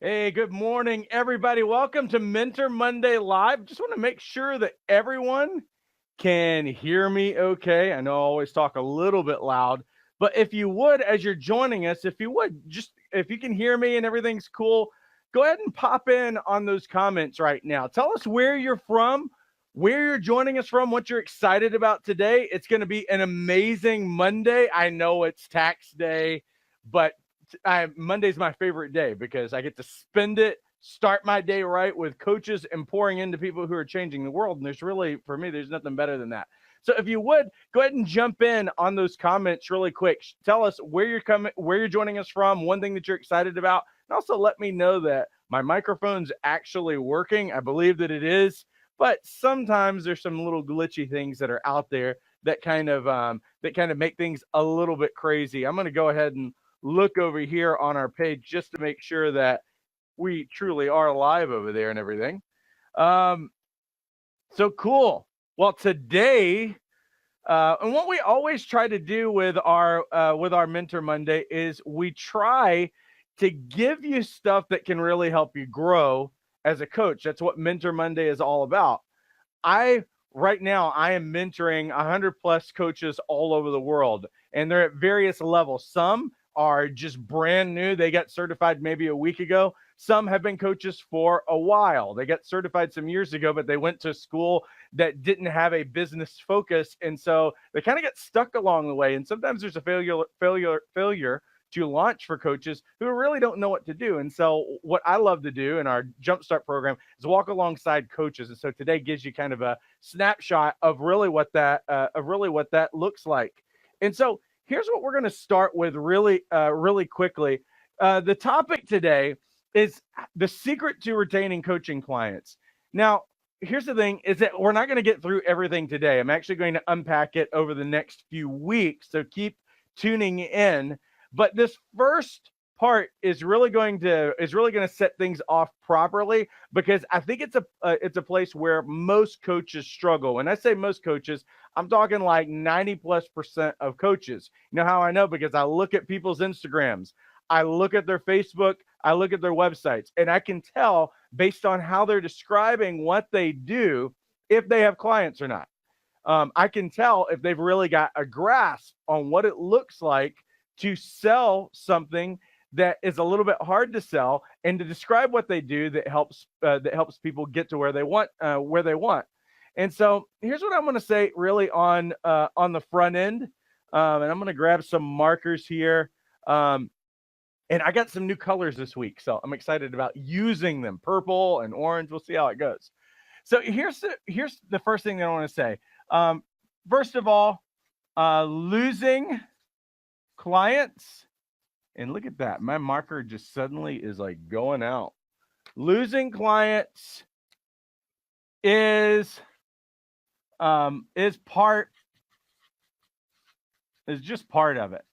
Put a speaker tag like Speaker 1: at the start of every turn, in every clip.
Speaker 1: Hey, good morning, everybody. Welcome to Mentor Monday Live. Just want to make sure that everyone can hear me okay. I know I always talk a little bit loud, but if you would, as you're joining us, if you can hear me and everything's cool, go ahead and pop in on those comments right now. Tell us where you're from, where you're joining us from, what you're excited about today. It's going to be an amazing Monday. I know it's tax day, but Monday's my favorite day because I get to spend it, start my day right with coaches and pouring into people who are changing the world. And for me, there's nothing better than that. So if you would, go ahead and jump in on those comments really quick. Tell us where you're joining us from, one thing that you're excited about, and also let me know that my microphone's actually working. I believe that it is, but sometimes there's some little glitchy things that are out there that kind of make things a little bit crazy. I'm going to go ahead and look over here on our page just to make sure that we truly are live over there and everything. Um, so cool. Well, today, and what we always try to do with our Mentor Monday is we try to give you stuff that can really help you grow as a coach. That's what Mentor Monday is all about. Right now I am mentoring 100 plus coaches all over the world, and they're at various levels. Some are just brand new. They got certified maybe a week ago. Some have been coaches for a while. They got certified some years ago, but they went to school that didn't have a business focus. And so they kind of get stuck along the way. And sometimes there's a failure to launch for coaches who really don't know what to do. And so what I love to do in our Jumpstart program is walk alongside coaches. And so today gives you kind of a snapshot of really what that looks like. And so here's what we're going to start with really quickly. The topic today is the secret to retaining coaching clients. Now, here's the thing is that we're not going to get through everything today. I'm actually going to unpack it over the next few weeks. So keep tuning in. But this first part is really going to set things off properly, because I think it's a place where most coaches struggle. When I say most coaches, I'm talking like 90+% of coaches. You know how I know? Because I look at people's Instagrams, I look at their Facebook, I look at their websites, and I can tell based on how they're describing what they do if they have clients or not. I can tell if they've really got a grasp on what it looks like to sell something that is a little bit hard to sell, and to describe what they do that helps people get to where they want. And so here's what I'm going to say really on the front end, and I'm going to grab some markers here. And I got some new colors this week, so I'm excited about using them. Purple and orange. We'll see how it goes. So here's the first thing that I want to say. First of all, losing clients, and look at that, my marker just suddenly is like going out. Losing clients is just part of it.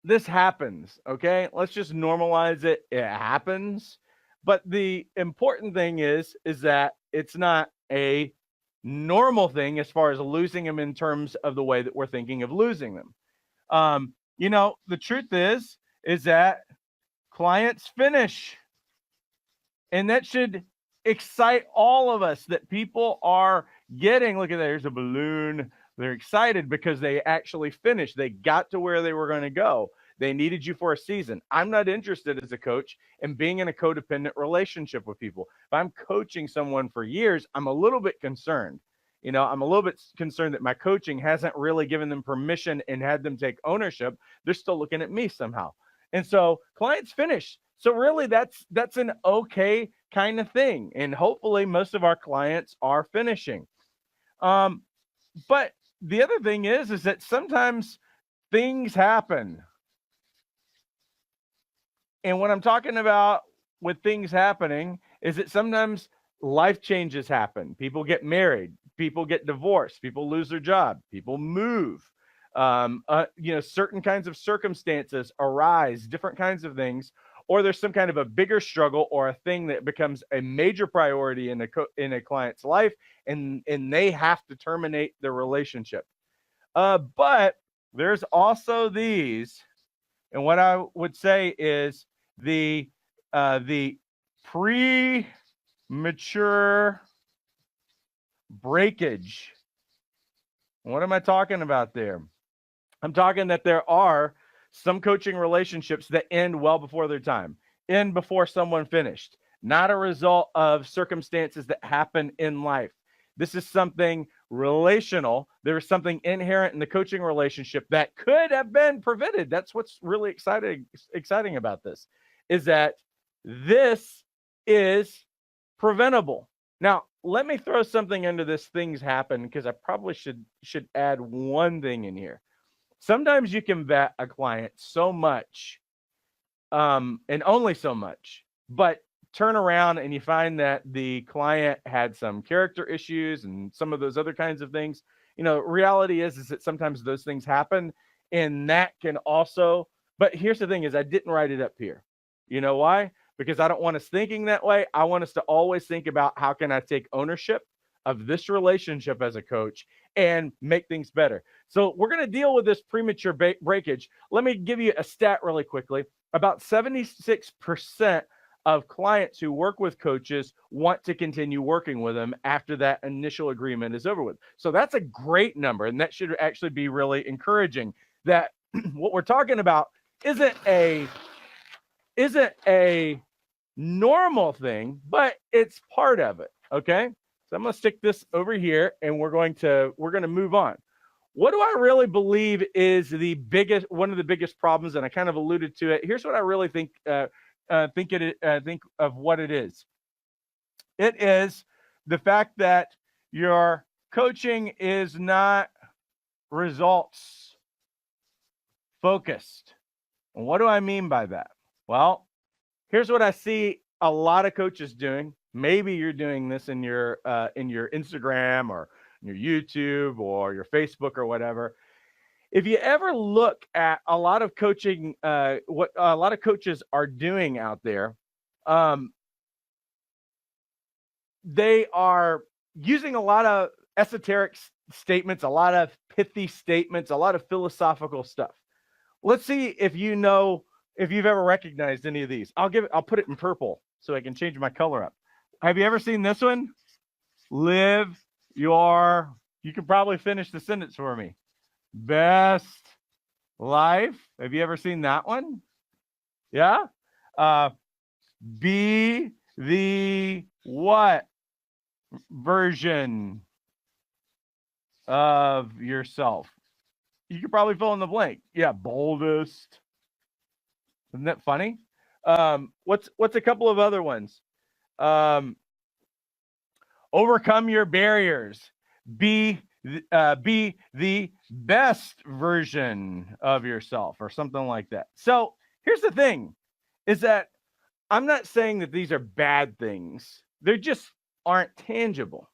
Speaker 1: This happens, okay? Let's just normalize it. It happens. But the important thing is that it's not a normal thing as far as losing them in terms of the way that we're thinking of losing them. The truth is that clients finish, and that should excite all of us, that people are getting, look at that, there's a balloon. They're excited because they actually finished. They got to where they were going to go. They needed you for a season. I'm not interested as a coach in being in a codependent relationship with people. If I'm coaching someone for years, I'm a little bit concerned. I'm a little bit concerned that my coaching hasn't really given them permission and had them take ownership. They're still looking at me somehow. And so clients finish. So really that's an okay kind of thing. And hopefully most of our clients are finishing. But the other thing is that sometimes things happen. And what I'm talking about with things happening is that sometimes life changes happen. People get married, people get divorced, people lose their job, people move. Certain kinds of circumstances arise, different kinds of things, or there's some kind of a bigger struggle or a thing that becomes a major priority in a client's life, and they have to terminate the relationship. But there's also these, and what I would say is the the premature breakage. What am I talking about there? I'm talking that there are some coaching relationships that end well before their time, end before someone finished, not a result of circumstances that happen in life. This is something relational. There is something inherent in the coaching relationship that could have been prevented. That's what's really exciting about this, is that this is preventable. Now, let me throw something into this things happen, because I probably should add one thing in here. Sometimes you can vet a client so much, and only so much, but turn around and you find that the client had some character issues and some of those other kinds of things. Reality is that sometimes those things happen, and that can also, but here's the thing is I didn't write it up here. You know why? Because I don't want us thinking that way. I want us to always think about, how can I take ownership of this relationship as a coach and make things better? So we're going to deal with this premature breakage. Let me give you a stat really quickly. About 76% of clients who work with coaches want to continue working with them after that initial agreement is over with. So that's a great number, and that should actually be really encouraging, that what we're talking about isn't a normal thing, but it's part of it. Okay. So I'm going to stick this over here, and we're going to move on. What do I really believe is one of the biggest problems? And I kind of alluded to it. Here's what I really think of what it is. It is the fact that your coaching is not results focused. And what do I mean by that? Well, here's what I see a lot of coaches doing. Maybe you're doing this in your Instagram or your YouTube or your Facebook or whatever. If you ever look at a lot of coaching, what a lot of coaches are doing out there, they are using a lot of esoteric statements, a lot of pithy statements, a lot of philosophical stuff. Let's see if you've ever recognized any of these. I'll put it in purple so I can change my color up. Have you ever seen this one? You can probably finish the sentence for me. Best life. Have you ever seen that one? Yeah. Be the what version of yourself? You could probably fill in the blank. Yeah, boldest. Isn't that funny? What's a couple of other ones? Overcome your barriers. Be the best version of yourself, or something like that. So here's the thing, is that I'm not saying that these are bad things. They just aren't tangible.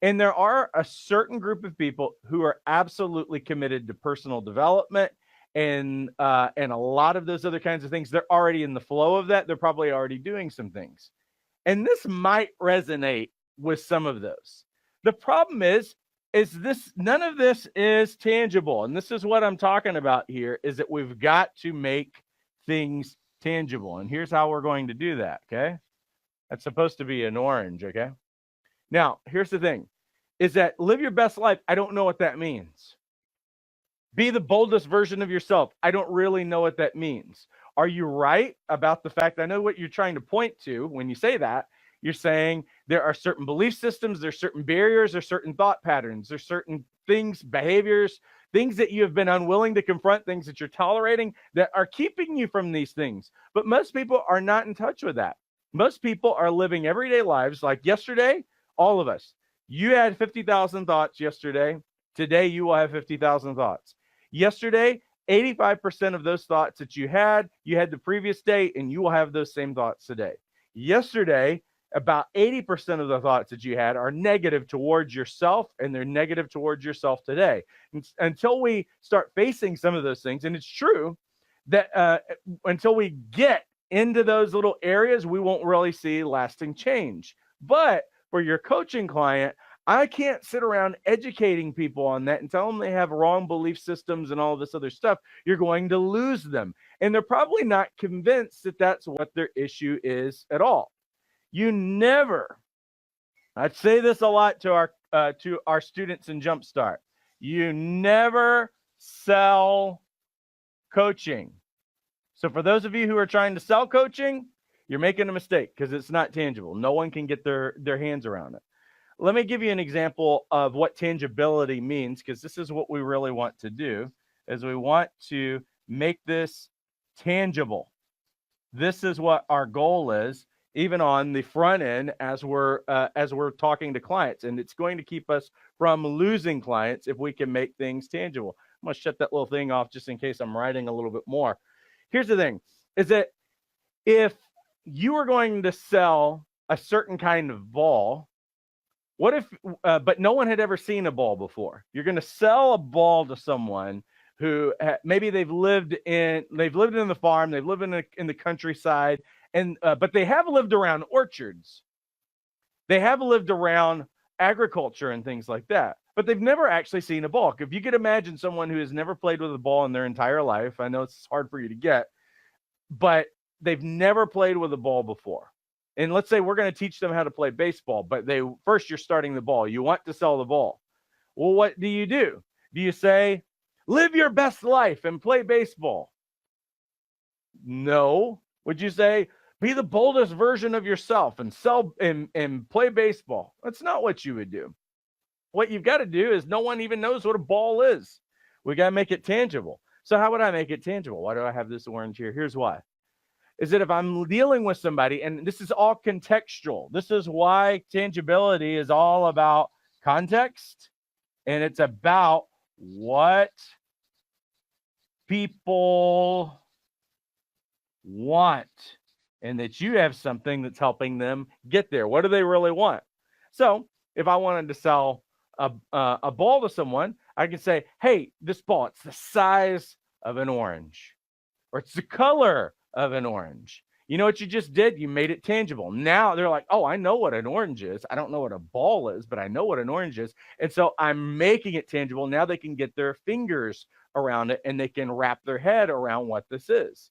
Speaker 1: And there are a certain group of people who are absolutely committed to personal development and a lot of those other kinds of things. They're already in the flow of that. They're probably already doing some things. And this might resonate with some of those. The problem is none of this is tangible. And this is what I'm talking about here, is that we've got to make things tangible. And here's how we're going to do that, okay? That's supposed to be an orange, okay? Now, here's the thing, is that live your best life. I don't know what that means. Be the boldest version of yourself. I don't really know what that means. Are you right about the fact, I know what you're trying to point to when you say that. You're saying there are certain belief systems, there's certain barriers, there's certain thought patterns, there's certain things, behaviors, things that you have been unwilling to confront, things that you're tolerating that are keeping you from these things. But most people are not in touch with that. Most people are living everyday lives like yesterday. All of us, you had 50,000 thoughts yesterday. Today, you will have 50,000 thoughts. Yesterday, 85% of those thoughts that you had the previous day, and you will have those same thoughts today. Yesterday, about 80% of the thoughts that you had are negative towards yourself, and they're negative towards yourself today. Until we start facing some of those things, and it's true that until we get into those little areas, we won't really see lasting change. But for your coaching client, I can't sit around educating people on that and tell them they have wrong belief systems and all this other stuff. You're going to lose them. And they're probably not convinced that that's what their issue is at all. You never, I say this a lot to our students in Jumpstart. You never sell coaching. So for those of you who are trying to sell coaching, you're making a mistake because it's not tangible. No one can get their hands around it. Let me give you an example of what tangibility means, because this is what we really want to do, is we want to make this tangible. This is what our goal is, even on the front end as we're talking to clients, and it's going to keep us from losing clients if we can make things tangible. I'm going to shut that little thing off just in case I'm writing a little bit more. Here's the thing, is that if you are going to sell a certain kind of ball, what if, but no one had ever seen a ball before. You're going to sell a ball to someone who maybe they've lived in the farm, they've lived in the countryside, and but they have lived around orchards. They have lived around agriculture and things like that, but they've never actually seen a ball. If you could imagine someone who has never played with a ball in their entire life, I know it's hard for you to get, but they've never played with a ball before. And let's say we're going to teach them how to play baseball, but first you're starting the ball. You want to sell the ball. Well, what do? Do you say, live your best life and play baseball? No. Would you say, be the boldest version of yourself and sell and play baseball? That's not what you would do. What you've got to do is no one even knows what a ball is. We got to make it tangible. So how would I make it tangible? Why do I have this orange here? Here's why. Is that if I'm dealing with somebody, and this is all contextual, this is why tangibility is all about context, and it's about what people want, and that you have something that's helping them get there. What do they really want? So if I wanted to sell a ball to someone, I can say, hey, this ball, it's the size of an orange, or it's the color of an orange. You know what you just did? You made it tangible. Now they're like, oh, I know what an orange is. I don't know what a ball is, but I know what an orange is. And so I'm making it tangible. Now they can get their fingers around it and they can wrap their head around what this is.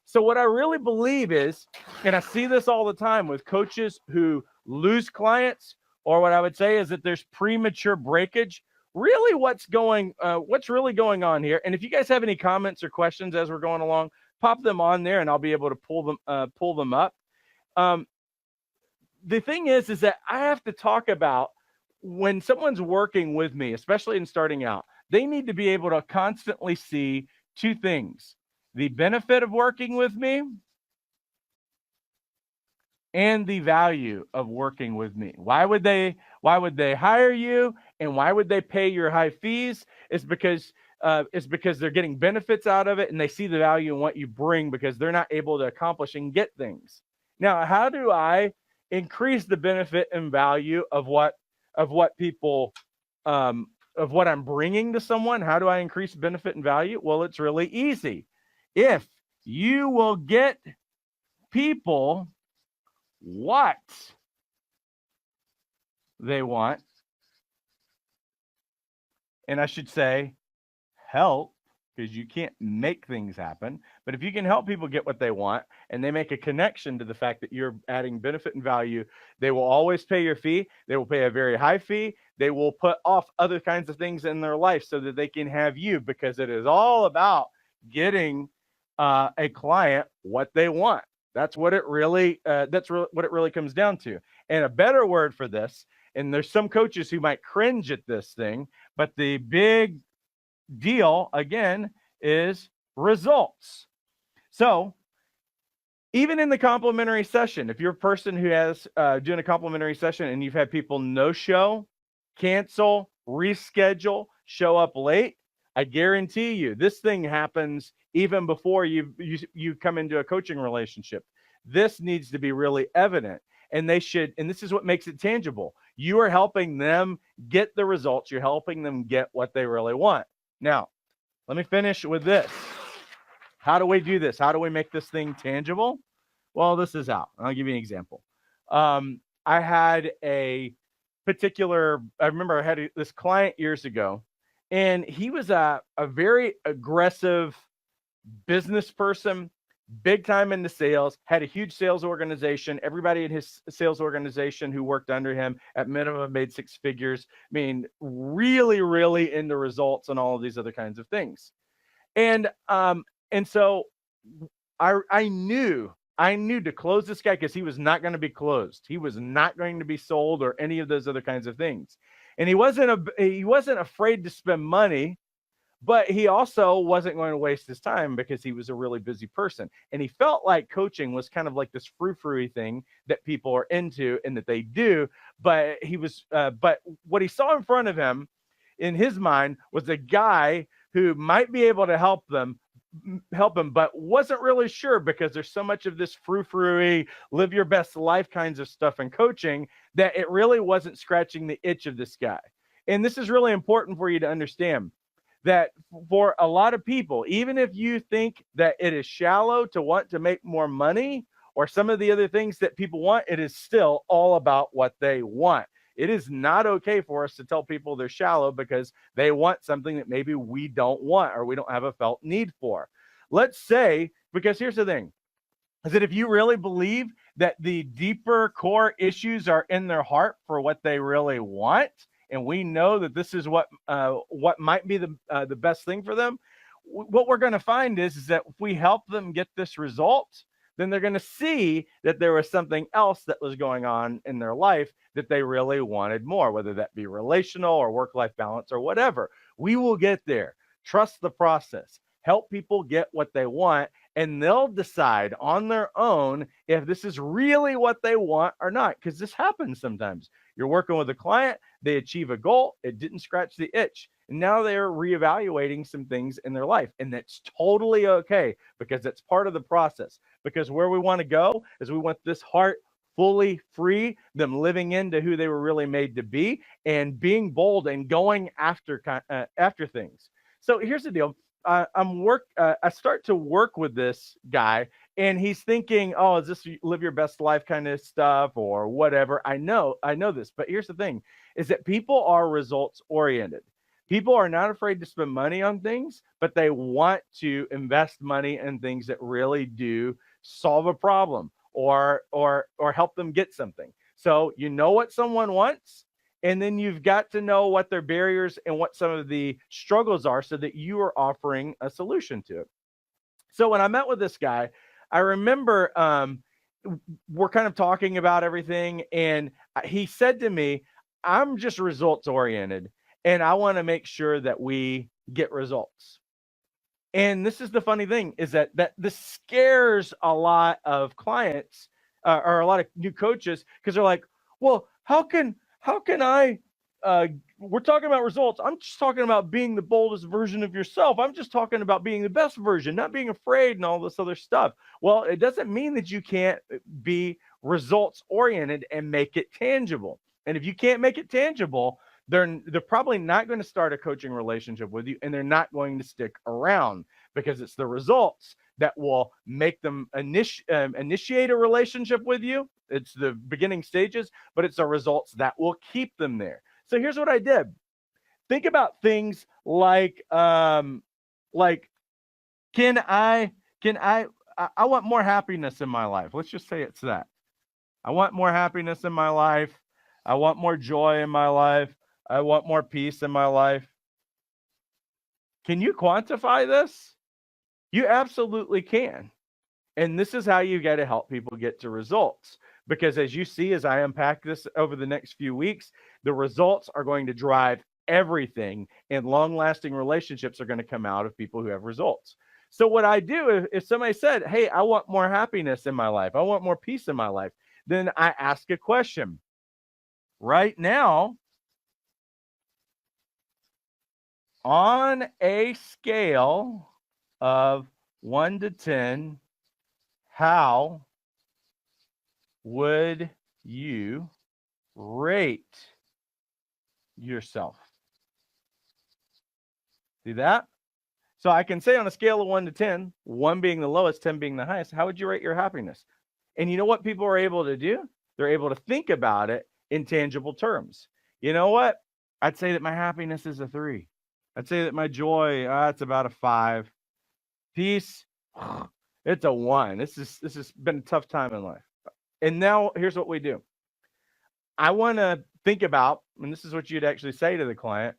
Speaker 1: So what I really believe is, and I see this all the time with coaches who lose clients, or what I would say is that there's premature breakage. Really what's really going on here. And if you guys have any comments or questions as we're going along, pop them on there and I'll be able to pull them up. The thing is that I have to talk about when someone's working with me, especially in starting out, they need to be able to constantly see two things: the benefit of working with me and the value of working with me. Why would they hire you, and why would they pay your high fees? It's because they're getting benefits out of it, and they see the value in what you bring because they're not able to accomplish and get things. Now, how do I increase the benefit and value of what people of what I'm bringing to someone? How do I increase benefit and value? Well, it's really easy. If you will get people what they want, and I should say help, because you can't make things happen, but if you can help people get what they want and they make a connection to the fact that you're adding benefit and value, they will always pay your fee. They will pay a very high fee. They will put off other kinds of things in their life so that they can have you, because it is all about getting a client what they want. That's what it really comes down to. And a better word for this, and there's some coaches who might cringe at this thing, but the big deal again is results. So even in the complimentary session, if you're a person who has doing a complimentary session and you've had people no show, cancel, reschedule, show up late, I guarantee you this thing happens even before you come into a coaching relationship. This needs to be really evident, and this is what makes it tangible. You are helping them get the results. You're helping them get what they really want. Now, let me finish with this. How do we do this? How do we make this thing tangible? Well, this is how. I'll give you an example. I had a particular, I remember I had this client years ago, and he was a very aggressive business person, big time into sales, had a huge sales organization. Everybody in his sales organization who worked under him at minimum made six figures. I mean, really, really into results and all of these other kinds of things. And so I knew to close this guy, because he was not going to be closed. He was not going to be sold or any of those other kinds of things. And he wasn't afraid to spend money, but he also wasn't going to waste his time because he was a really busy person. And he felt like coaching was kind of like this frou-frou thing that people are into and that they do. But but what he saw in front of him in his mind was a guy who might be able to help him, but wasn't really sure, because there's so much of this frou-frou-y, live your best life kinds of stuff in coaching that it really wasn't scratching the itch of this guy. And this is really important for you to understand, that for a lot of people, even if you think that it is shallow to want to make more money or some of the other things that people want, it is still all about what they want. It is not okay for us to tell people they're shallow because they want something that maybe we don't want or we don't have a felt need for. Let's say, because here's the thing, is that if you really believe that the deeper core issues are in their heart for what they really want, and we know that this is what might be the best thing for them, what we're going to find is that if we help them get this result, then they're going to see that there was something else that was going on in their life that they really wanted more, whether that be relational or work-life balance or whatever. We will get there. Trust the process. Help people get what they want, and they'll decide on their own if this is really what they want or not, because this happens sometimes. You're working with a client, they achieve a goal, it didn't scratch the itch, and now they're reevaluating some things in their life, and that's totally okay, because that's part of the process. Because where we want to go is we want this heart fully free, them living into who they were really made to be, and being bold and going after things. So here's the deal. I start to work with this guy, and he's thinking, oh, is this live your best life kind of stuff or whatever? I know this, but here's the thing, is that people are results oriented. People are not afraid to spend money on things, but they want to invest money in things that really do solve a problem or help them get something. So you know what someone wants, and then you've got to know what their barriers and what some of the struggles are so that you are offering a solution to it. So when I met with this guy, I remember we're kind of talking about everything, and he said to me, I'm just results oriented, and I want to make sure that we get results. And this is the funny thing, is that this scares a lot of clients or a lot of new coaches, because they're like, well, how can I, we're talking about results. I'm just talking about being the boldest version of yourself. I'm just talking about being the best version, not being afraid and all this other stuff. Well, it doesn't mean that you can't be results oriented and make it tangible. And if you can't make it tangible, they're probably not going to start a coaching relationship with you, and they're not going to stick around, because it's the results that will make them initiate a relationship with you. It's the beginning stages, but it's the results that will keep them there. So here's what I did. Think about things like can I want more happiness in my life. Let's just say it's that. I want more happiness in my life. I want more joy in my life. I want more peace in my life. Can you quantify this? You absolutely can. And this is how you got to help people get to results. Because as you see, as I unpack this over the next few weeks, the results are going to drive everything, and long-lasting relationships are going to come out of people who have results. So what I do, if somebody said, hey, I want more happiness in my life, I want more peace in my life, then I ask a question. Right now, on a scale of 1 to 10, how would you rate yourself? See that? So I can say on a scale of 1 to 10, 1 being the lowest, 10 being the highest, how would you rate your happiness? And you know what people are able to do? They're able to think about it in tangible terms. You know what? I'd say that my happiness is a 3. I'd say that my joy, it's about a 5. Peace, it's a 1. This has been a tough time in life. And now here's what we do. I want to think about, and this is what you'd actually say to the client.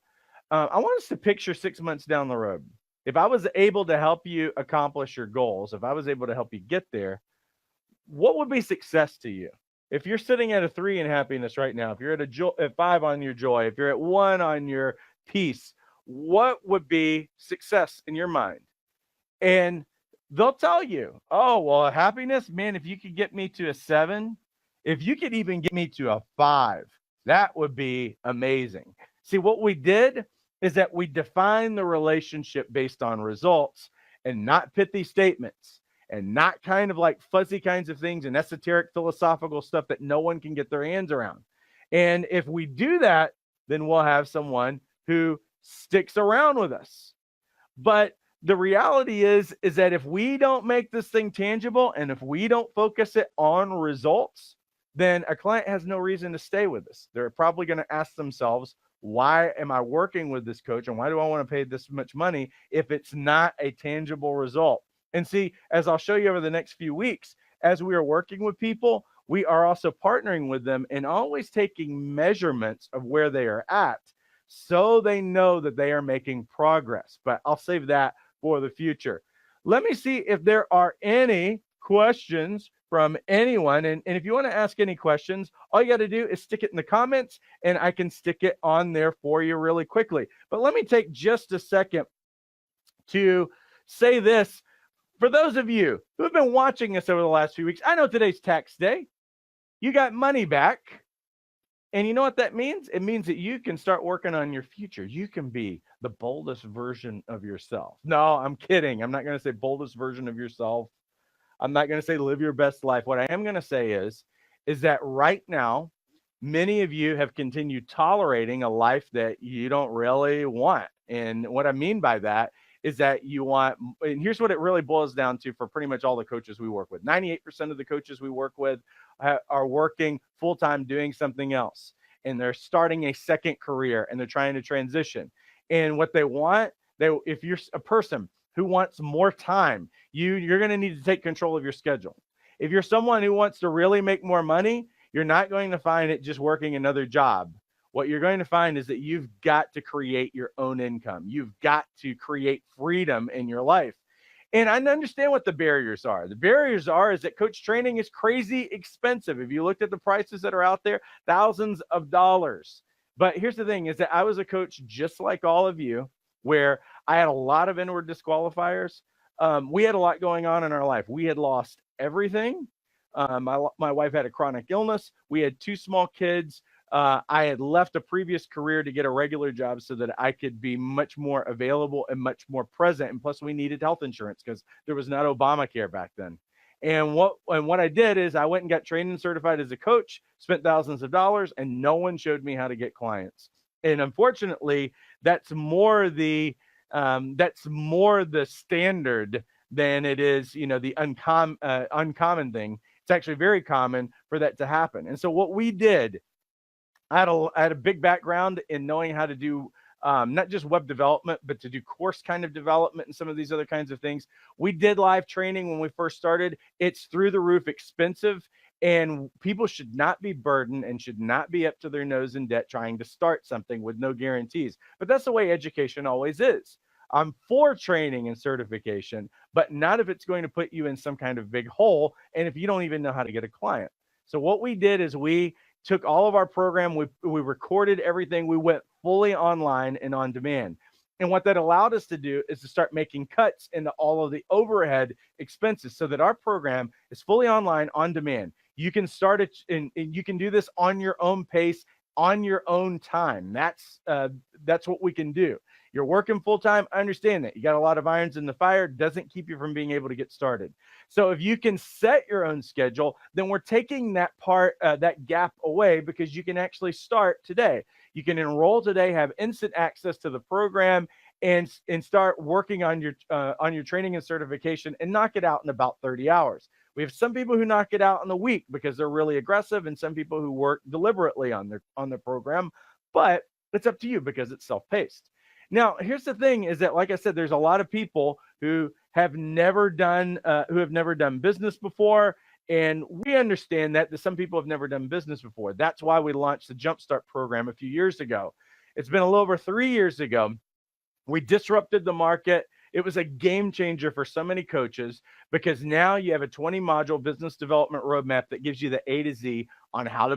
Speaker 1: I want us to picture 6 months down the road. If I was able to help you accomplish your goals, if I was able to help you get there, what would be success to you? If you're sitting at a 3 in happiness right now, if you're at 5 on your joy, if you're at 1 on your peace, what would be success in your mind? And they'll tell you, oh, well, happiness, man, if you could get me to a 7, if you could even get me to a 5, that would be amazing. See, what we did is that we defined the relationship based on results and not pithy statements and not kind of like fuzzy kinds of things and esoteric philosophical stuff that no one can get their hands around. And if we do that, then we'll have someone who sticks around with us. But the reality is that if we don't make this thing tangible and if we don't focus it on results, then a client has no reason to stay with us. They're probably going to ask themselves, why am I working with this coach and why do I want to pay this much money if it's not a tangible result? And see, as I'll show you over the next few weeks, as we are working with people, we are also partnering with them and always taking measurements of where they are at so they know that they are making progress. But I'll save that for the future. Let me see if there are any questions from anyone. And if you want to ask any questions, all you got to do is stick it in the comments and I can stick it on there for you really quickly. But let me take just a second to say this. For those of you who have been watching us over the last few weeks, I know today's tax day. You got money back. And you know what that means? It means that you can start working on your future. You can be the boldest version of yourself. No, I'm kidding. I'm not going to say boldest version of yourself. I'm not going to say live your best life. What I am going to say is that right now, many of you have continued tolerating a life that you don't really want. And what I mean by that is that you want, and here's what it really boils down to for pretty much all the coaches we work with. 98% of the coaches we work with are working full-time doing something else. And they're starting a second career and they're trying to transition. And what they want, if you're a person who wants more time, you're going to need to take control of your schedule. If you're someone who wants to really make more money, you're not going to find it just working another job. What you're going to find is that you've got to create your own income. You've got to create freedom in your life. And I understand what the barriers are. The barriers is that coach training is crazy expensive. If you looked at the prices that are out there, thousands of dollars. But here's the thing is that I was a coach just like all of you, where I had a lot of inward disqualifiers. We had a lot going on in our life. We had lost everything. My wife had a chronic illness. We had 2 small kids. I had left a previous career to get a regular job so that I could be much more available and much more present. And plus we needed health insurance because there was not Obamacare back then. And what I did is I went and got trained and certified as a coach, spent thousands of dollars, and no one showed me how to get clients. And unfortunately, that's more the standard than it is, the uncommon thing. It's actually very common for that to happen. And so what we did, I had a big background in knowing how to do not just web development, but to do course kind of development and some of these other kinds of things. We did live training when we first started. It's through the roof expensive, and people should not be burdened and should not be up to their nose in debt trying to start something with no guarantees. But that's the way education always is. I'm for training and certification, but not if it's going to put you in some kind of big hole and if you don't even know how to get a client. So what we did is we took all of our program, we recorded everything, we went fully online and on demand. And what that allowed us to do is to start making cuts into all of the overhead expenses so that our program is fully online on demand. You can start it and you can do this on your own pace, on your own time. That's what we can do. You're working full time. I understand that. You got a lot of irons in the fire. Doesn't keep you from being able to get started. So if you can set your own schedule, then we're taking that that gap away because you can actually start today. You can enroll today, have instant access to the program, and start working on your training and certification and knock it out in about 30 hours. We have some people who knock it out in a week because they're really aggressive, and some people who work deliberately on their program. but it's up to you because it's self-paced. Now, here's the thing is that, like I said, there's a lot of people who have never done business before. And we understand that some people have never done business before. That's why we launched the Jumpstart program a few years ago. It's been a little over 3 years ago. We disrupted the market. It was a game changer for so many coaches because now you have a 20 module business development roadmap that gives you the A to Z on how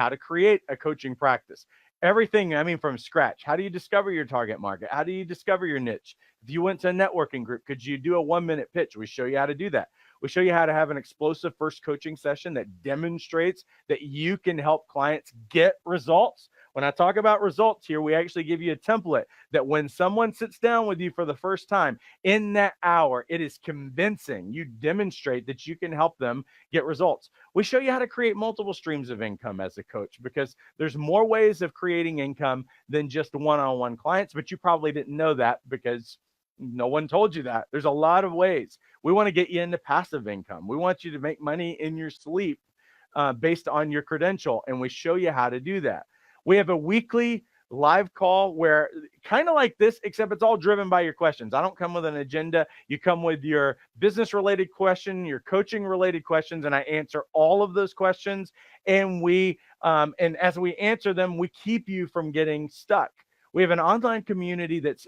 Speaker 1: to create a coaching practice. Everything, I mean, from scratch. How do you discover your target market? How do you discover your niche? If you went to a networking group, could you do a 1-minute pitch? We show you how to do that. We show you how to have an explosive first coaching session that demonstrates that you can help clients get results. When I talk about results here, we actually give you a template that when someone sits down with you for the first time in that hour, it is convincing. You demonstrate that you can help them get results. We show you how to create multiple streams of income as a coach because there's more ways of creating income than just one-on-one clients, but you probably didn't know that because no one told you that. There's a lot of ways. We want to get you into passive income. We want you to make money in your sleep based on your credential, and we show you how to do that. We have a weekly live call where kind of like this, except it's all driven by your questions. I don't come with an agenda. You come with your business related question, your coaching related questions, and I answer all of those questions. And and as we answer them, we keep you from getting stuck. We have an online community that's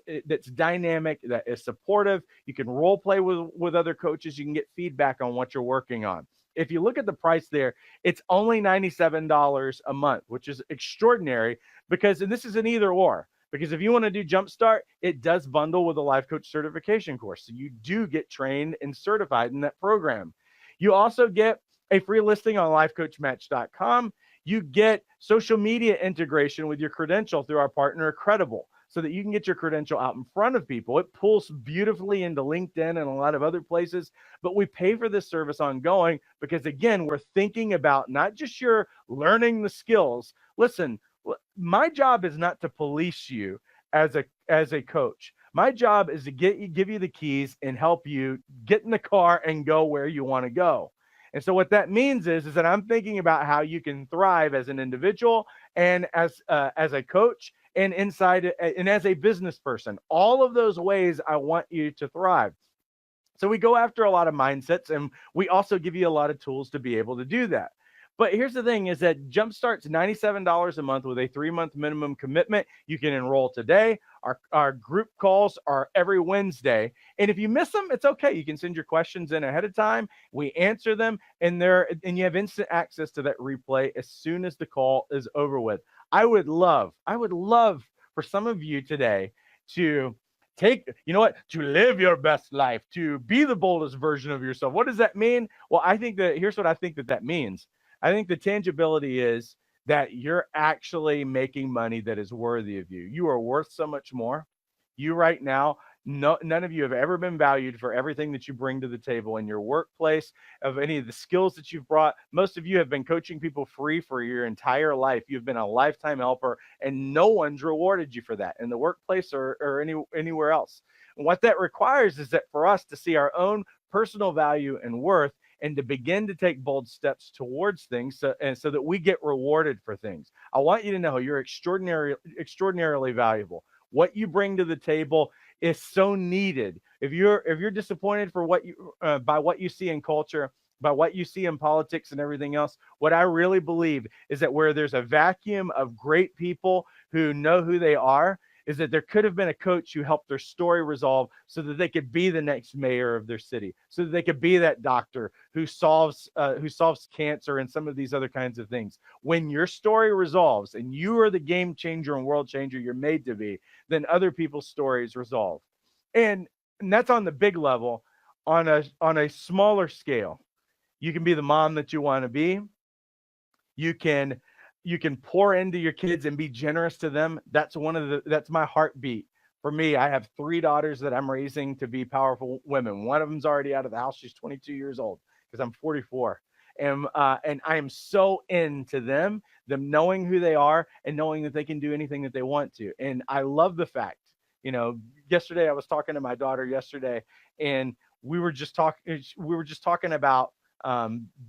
Speaker 1: dynamic, that is supportive. You can role play with other coaches. You can get feedback on what you're working on. If you look at the price there, it's only $97 a month, which is extraordinary because, and this is an either or, because if you want to do Jumpstart, it does bundle with a life coach certification course. So you do get trained and certified in that program. You also get a free listing on lifecoachmatch.com. You get social media integration with your credential through our partner, Credible, so that you can get your credential out in front of people. It pulls beautifully into LinkedIn and a lot of other places, but we pay for this service ongoing because, again, we're thinking about not just your learning the skills. Listen, my job is not to police you as a coach. My job is to give you the keys and help you get in the car and go where you want to go. And so what that means is that I'm thinking about how you can thrive as an individual and as a coach and inside and as a business person. All of those ways I want you to thrive. So we go after a lot of mindsets, and we also give you a lot of tools to be able to do that. But here's the thing is that Jumpstart's $97 a month with a 3-month minimum commitment. You can enroll today. Our group calls are every Wednesday. And if you miss them, it's okay. You can send your questions in ahead of time. We answer them, and you have instant access to that replay as soon as the call is over with. I would love for some of you today to to live your best life, to be the boldest version of yourself. What does that mean? Well, here's what I think that means. I think the tangibility is that you're actually making money that is worthy of you. You are worth so much more. You right now, none of you have ever been valued for everything that you bring to the table in your workplace, of any of the skills that you've brought. Most of you have been coaching people free for your entire life. You've been a lifetime helper, and no one's rewarded you for that in the workplace or anywhere else. And what that requires is that for us to see our own personal value and worth and to begin to take bold steps towards things so that we get rewarded for things. I want you to know you're extraordinarily valuable. What you bring to the table is so needed. If you're disappointed for by what you see in culture, by what you see in politics and everything else, what I really believe is that where there's a vacuum of great people who know who they are, is that there could have been a coach who helped their story resolve so that they could be the next mayor of their city, so that they could be that doctor who solves cancer and some of these other kinds of things. When your story resolves and you are the game changer and world changer you're made to be, then other people's stories resolve. And that's on the big level. On a smaller scale, you can be the mom that you want to be. You can pour into your kids and be generous to them. That's my heartbeat. For me, I have 3 daughters that I'm raising to be powerful women. One of them's already out of the house. She's 22 years old because I'm 44. And I am so into them knowing who they are and knowing that they can do anything that they want to. And I love the fact, yesterday I was talking to my daughter and we were just talking about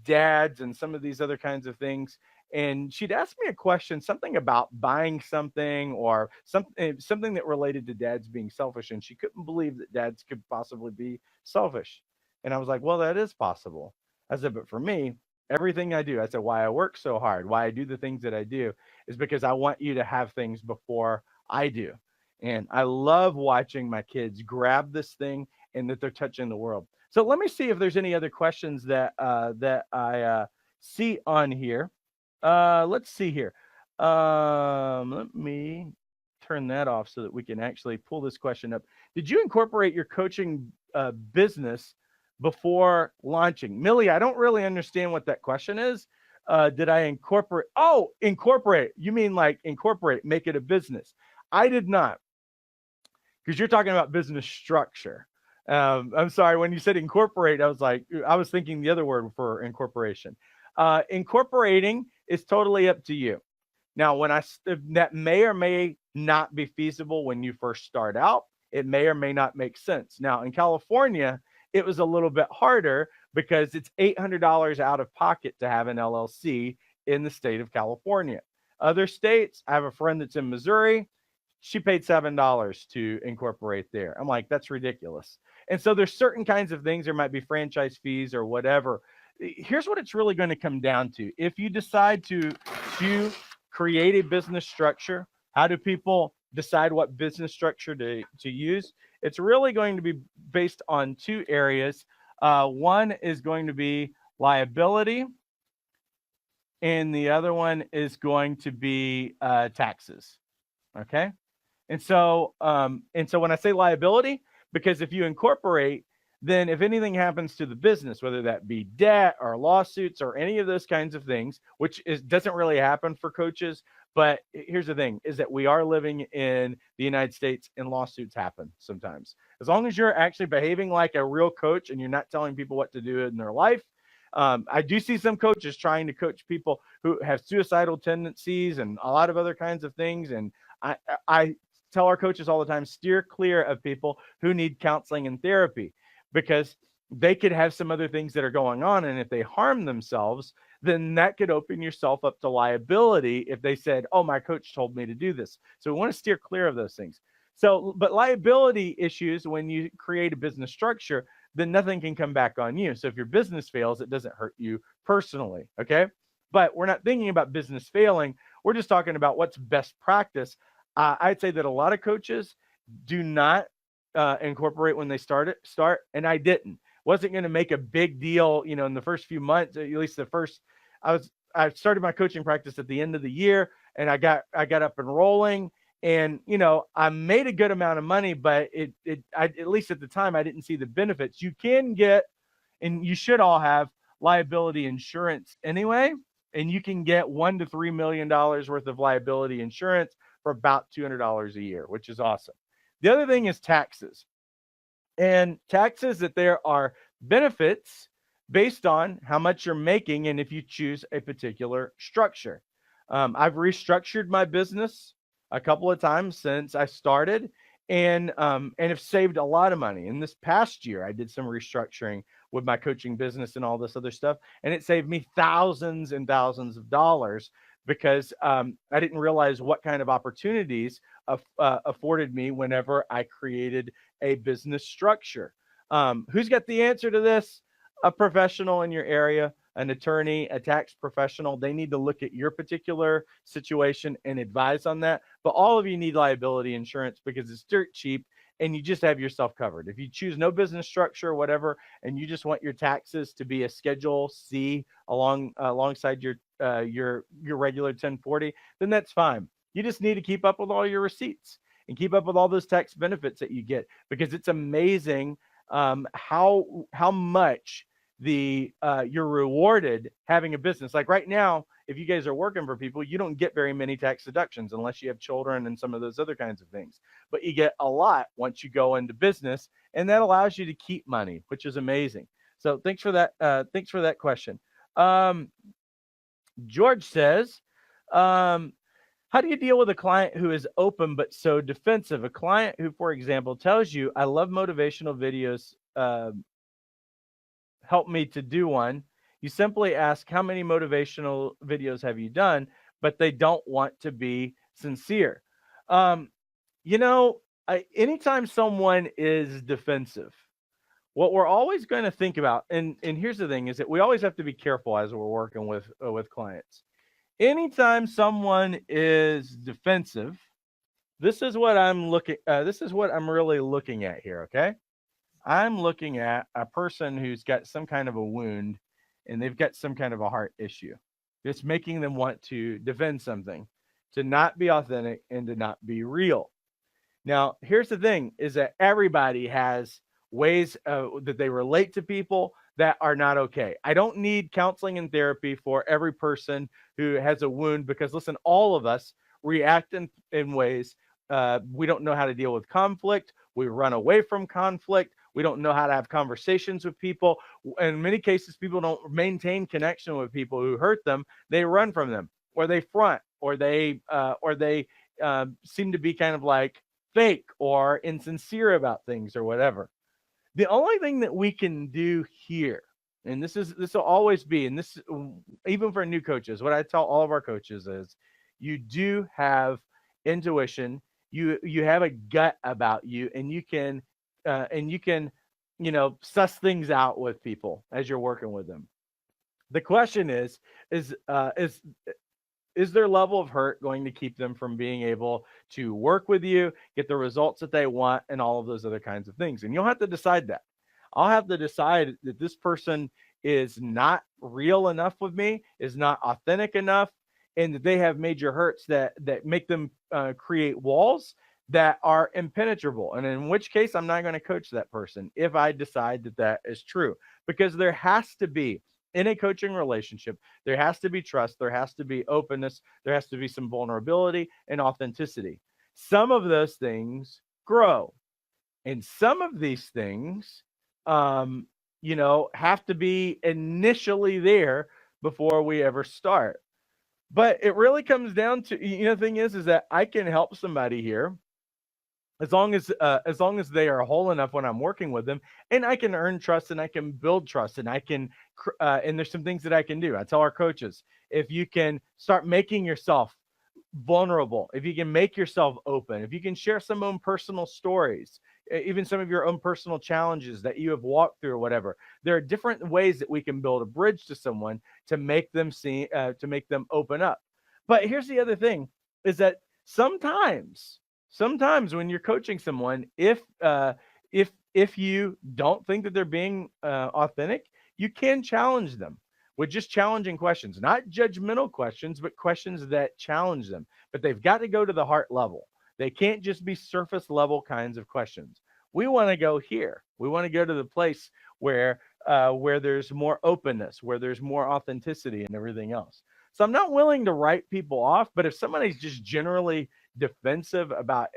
Speaker 1: dads and some of these other kinds of things. and she'd asked me a question, something about buying something or something that related to dads being selfish, and she couldn't believe that dads could possibly be selfish. And I was like, well, that is possible. I said, but for me, everything I do, I said, why I work so hard, why I do the things that I do is because I want you to have things before I do. And I love watching my kids grab this thing and that they're touching the world. So let me see if there's any other questions that I see on here. Let's see here. Let me turn that off so that we can actually pull this question up. Did you incorporate your coaching business before launching? Millie, I don't really understand what that question is. Did I incorporate? Oh, incorporate. You mean like incorporate, make it a business. I did not, because you're talking about business structure. I'm sorry, when you said incorporate, I was thinking the other word for incorporation. Incorporating is totally up to you. Now, that may or may not be feasible when you first start out. It may or may not make sense. Now, in California, it was a little bit harder because it's $800 out of pocket to have an LLC in the state of California. Other states, I have a friend that's in Missouri. She paid $7 to incorporate there. I'm like, that's ridiculous. And so there's certain kinds of things. There might be franchise fees or whatever. Here's what it's really going to come down to. If you decide to create a business structure, how do people decide what business structure to use? It's really going to be based on two areas. One is going to be liability, and the other one is going to be taxes. Okay. And so when I say liability, because if you incorporate, then if anything happens to the business, whether that be debt or lawsuits or any of those kinds of things, which doesn't really happen for coaches, but here's the thing, is that we are living in the United States and lawsuits happen sometimes. As long as you're actually behaving like a real coach and you're not telling people what to do in their life. I do see some coaches trying to coach people who have suicidal tendencies and a lot of other kinds of things. And I tell our coaches all the time, steer clear of people who need counseling and therapy, because they could have some other things that are going on. And if they harm themselves, then that could open yourself up to liability if they said, oh, my coach told me to do this. So we want to steer clear of those things. So, but liability issues, when you create a business structure, then nothing can come back on you. So if your business fails, it doesn't hurt you personally. Okay. But we're not thinking about business failing. We're just talking about what's best practice. I'd say that a lot of coaches do not incorporate when they start, and I didn't. Wasn't going to make a big deal, in the first few months, at least I started my coaching practice at the end of the year, and I got up and rolling, and I made a good amount of money, but at least at the time, I didn't see the benefits. You can get, and you should all have, liability insurance anyway, and you can get $1 to $3 million worth of liability insurance for about $200 a year, which is awesome. The other thing is taxes. And taxes, that there are benefits based on how much you're making and if you choose a particular structure. I've restructured my business a couple of times since I started, and have saved a lot of money. In this past year, I did some restructuring with my coaching business and all this other stuff, and it saved me thousands and thousands of dollars, because I didn't realize what kind of opportunities afforded me whenever I created a business structure. Who's got the answer to this? A professional in your area, an attorney, a tax professional. They need to look at your particular situation and advise on that. But all of you need liability insurance because it's dirt cheap, and you just have yourself covered. If you choose no business structure or whatever, and you just want your taxes to be a Schedule C alongside your regular 1040, then that's fine. You just need to keep up with all your receipts and keep up with all those tax benefits that you get, because it's amazing how much you're rewarded having a business. Like right now, if you guys are working for people, you don't get very many tax deductions unless you have children and some of those other kinds of things. But you get a lot once you go into business, and that allows you to keep money, which is amazing. So thanks for that. Thanks for that question. George says, how do you deal with a client who is open but so defensive? A client who, for example, tells you, I love motivational videos, help me to do one, You simply ask, how many motivational videos have you done? But they don't want to be sincere. Um, anytime someone is defensive, what we're always going to think about, and here's the thing, is that we always have to be careful as we're working with clients. Anytime someone is defensive, this is what I'm looking. This is what I'm really looking at here. Okay, I'm looking at a person who's got some kind of a wound, and they've got some kind of a heart issue. It's making them want to defend something, to not be authentic, and to not be real. Now, here's the thing, is that everybody has ways that they relate to people that are not okay. I don't need counseling and therapy for every person who has a wound, because listen, all of us react in ways we don't know how to deal with conflict. We run away from conflict. We don't know how to have conversations with people. In many cases, people don't maintain connection with people who hurt them. They run from them, or they front, or they seem to be kind of like fake or insincere about things or whatever. The only thing that we can do here, and this will always be, and this even for new coaches, what I tell all of our coaches is, you do have intuition, you have a gut about you, and you can suss things out with people as you're working with them. The question is their level of hurt going to keep them from being able to work with you, get the results that they want, and all of those other kinds of things? And you'll have to decide that. I'll have to decide that this person is not real enough with me, is not authentic enough, and that they have major hurts that make them create walls that are impenetrable. And in which case, I'm not going to coach that person if I decide that that is true, because there has to be, in a coaching relationship, there has to be trust, there has to be openness, there has to be some vulnerability and authenticity. Some of those things grow, and some of these things, have to be initially there before we ever start. But it really comes down to, the thing is that I can help somebody here as long as they are whole enough when I'm working with them, and I can earn trust, and I can build trust, and I can and there's some things that I can do. I tell our coaches, if you can start making yourself vulnerable, if you can make yourself open, if you can share some own personal stories, even some of your own personal challenges that you have walked through or whatever, there are different ways that we can build a bridge to someone to make them see, to make them open up. But here's the other thing, is that sometimes when you're coaching someone, if you don't think that they're being authentic, you can challenge them with just challenging questions, not judgmental questions, but questions that challenge them. But they've got to go to the heart level. They can't just be surface level kinds of questions. We want to go here. We want to go to the place where there's more openness, where there's more authenticity and everything else. So I'm not willing to write people off, but if somebody's just generally defensive about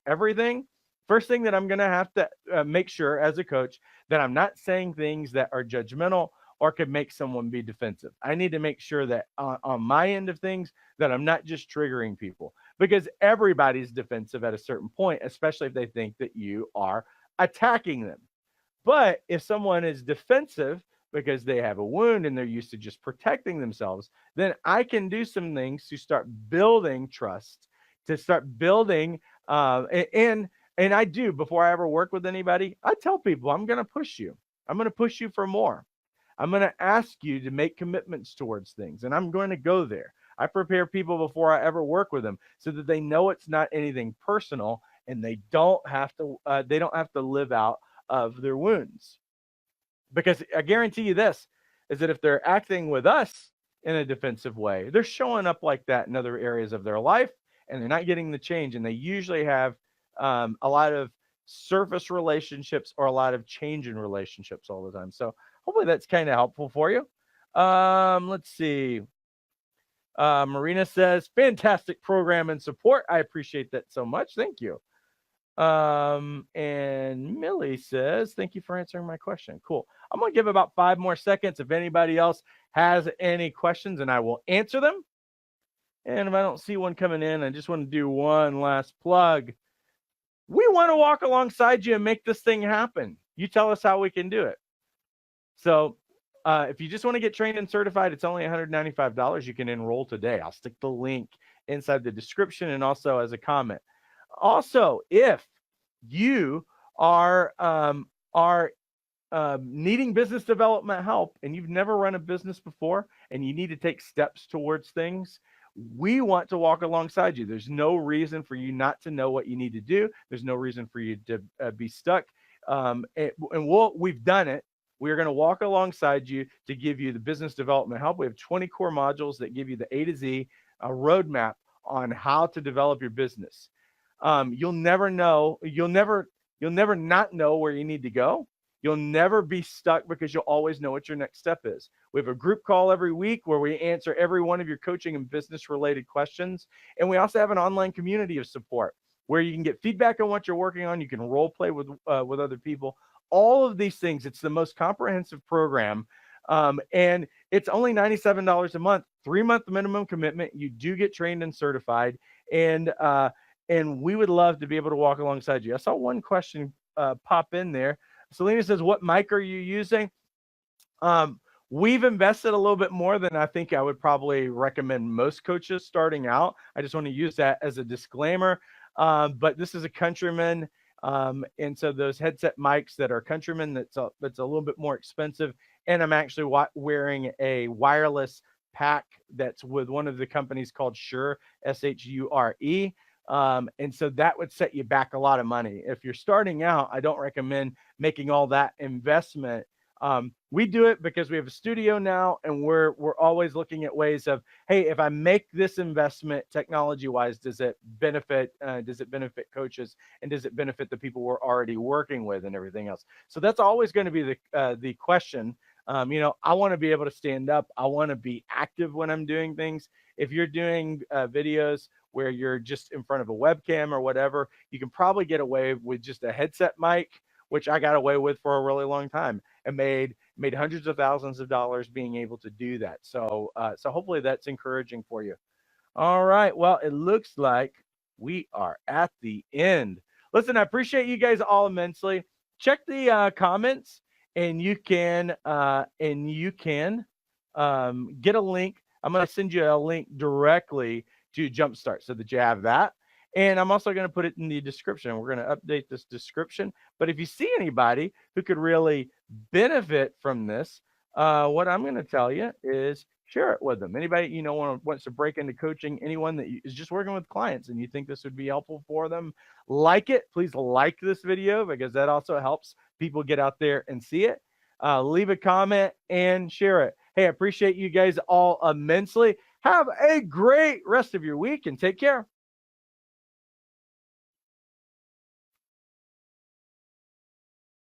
Speaker 1: everything, first thing that I'm going to have to make sure as a coach that I'm not saying things that are judgmental or could make someone be defensive. I need to make sure that on my end of things that I'm not just triggering people, because everybody's defensive at a certain point, especially if they think that you are attacking them. But if someone is defensive because they have a wound and they're used to just protecting themselves, then I can do some things to start building trust, to start building, and I do, before I ever work with anybody, I tell people, I'm going to push you. I'm going to push you for more. I'm going to ask you to make commitments towards things, and I'm going to go there. I prepare people before I ever work with them so that they know it's not anything personal, and they don't have to live out of their wounds. Because I guarantee you this, is that if they're acting with us in a defensive way, they're showing up like that in other areas of their life, and they're not getting the change. And they usually have a lot of surface relationships or a lot of change in relationships all the time. So hopefully that's kind of helpful for you. Let's see. Marina says, fantastic program and support. I appreciate that so much. Thank you. And Millie says, thank you for answering my question. Cool. I'm going to give about 5 more seconds if anybody else has any questions, and I will answer them. And if I don't see one coming in, I just want to do one last plug. We want to walk alongside you and make this thing happen. You tell us how we can do it. So If you just want to get trained and certified, it's only $195. You can enroll today. I'll stick the link inside the description and also as a comment. Also, if you are needing business development help and you've never run a business before and you need to take steps towards things, we want to walk alongside you. There's no reason for you not to know what you need to do. There's no reason for you to be stuck. We've done it. We're going to walk alongside you to give you the business development help. We have 20 core modules that give you the A to Z, a roadmap on how to develop your business. You'll never know. You'll never not know where you need to go. You'll never be stuck because you'll always know what your next step is. We have a group call every week where we answer every one of your coaching and business related questions. And we also have an online community of support where you can get feedback on what you're working on. You can role play with other people. All of these things. It's the most comprehensive program. And it's only $97 a month, 3-month minimum commitment. You do get trained and certified. And we would love to be able to walk alongside you. I saw one question pop in there. Selena says, what mic are you using? We've invested a little bit more than I think I would probably recommend most coaches starting out. I just want to use that as a disclaimer. But this is a Countryman. And so those headset mics that are Countryman, that's a little bit more expensive. And I'm actually wearing a wireless pack that's with one of the companies called Shure, SHURE. And so that would set you back a lot of money. If you're starting out, I don't recommend making all that investment. We do it because we have a studio now, and we're always looking at ways of, hey, if I make this investment technology wise, does it benefit coaches, and does it benefit the people we're already working with and everything else? So that's always going to be the question. I want to be able to stand up. I want to be active when I'm doing things. If you're doing videos where you're just in front of a webcam or whatever, you can probably get away with just a headset mic, which I got away with for a really long time and made hundreds of thousands of dollars being able to do that. So hopefully that's encouraging for you. All right. Well, it looks like we are at the end. Listen, I appreciate you guys all immensely. Check the comments, and you can get a link. I'm going to send you a link directly to Jumpstart so that you have that. And I'm also going to put it in the description. We're going to update this description. But if you see anybody who could really benefit from this, what I'm going to tell you is share it with them. Anybody wants to break into coaching, anyone that is just working with clients and you think this would be helpful for them, like it. Please like this video because that also helps people get out there and see it. Leave a comment and share it. Hey, I appreciate you guys all immensely. Have a great rest of your week and take care.